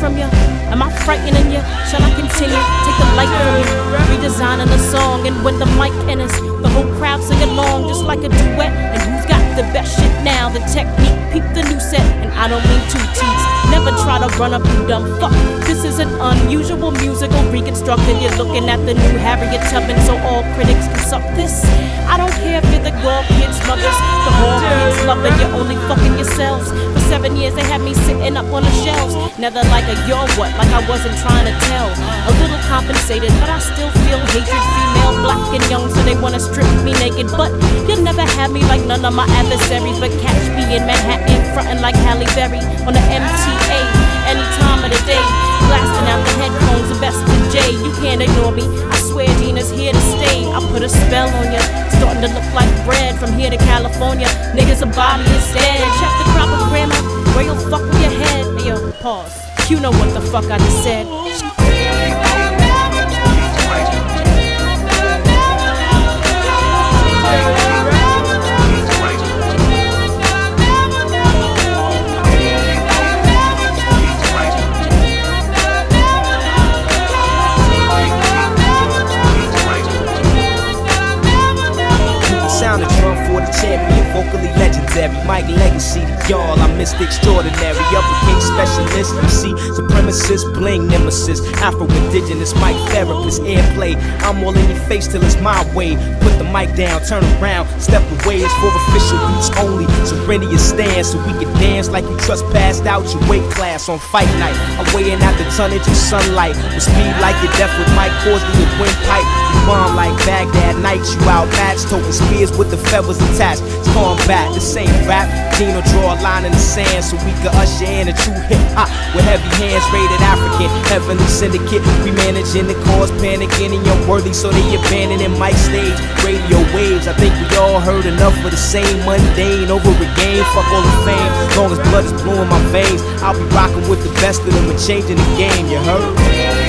from you? Am I frightening you? Shall I continue? Take the light from you. Redesigning the song, and when the mic enters, the whole crowd sing along just like a duet. And who's got the best shit now? The technique, peep the new set, and I don't mean two teats. Never try to run up, you dumb fuck. This is an unusual musical reconstructed. You're looking at the new Harriet Tubman, so all critics can suck this. I don't care if you're the girl kids mothers, the whole kids lover, you're only fucking yourselves. For 7 years they had me sitting up on the shelves. Now they're like a you're what, like I wasn't trying to tell. A little compensated, but I still feel hatred. Female, black and young, so they wanna strip me naked. But you'll never have me like none of my adversaries. But catch me in Manhattan, frontin' like Halle Berry on the MTA, any time of the day. Blasting out the headphones, the best of J. You can't ignore me, I swear Gina's here to stay. I put a spell on you, starting to look like bread. From here to California, niggas a body instead. Check the proper grammar, where you'll fuck with your head. Hey, yo, pause, you know what the fuck I just said. Sound a drum for the champion, vocally legendary. Mike legacy to y'all, I'm Mr. Extraordinary. Uppercase specialist, MC, supremacist, bling nemesis. Afro-indigenous, mic therapist, airplay. I'm all in your face till it's my way. Put the mic down, turn around, step away. It's for official use only. Surrender your stand so we can dance like you trespassed out your weight class on fight night. I'm weighing out the tonnage of sunlight. With speed like your death with Mike, cause me a windpipe. You bomb like Baghdad nights, you outmatched, toting spears with the feathers attached. It's combat, this ain't rap. Gino draw a line in the sand so we can usher in a true hip hop with heavy hands, rated African, heavenly syndicate. We managing the cause, panicking and you're worthy, so they abandoning mic stage, radio waves. I think we all heard enough of the same mundane over a game. Fuck all the fame, long as blood is blue in my veins. I'll be rocking with the best of them and changing the game. You heard?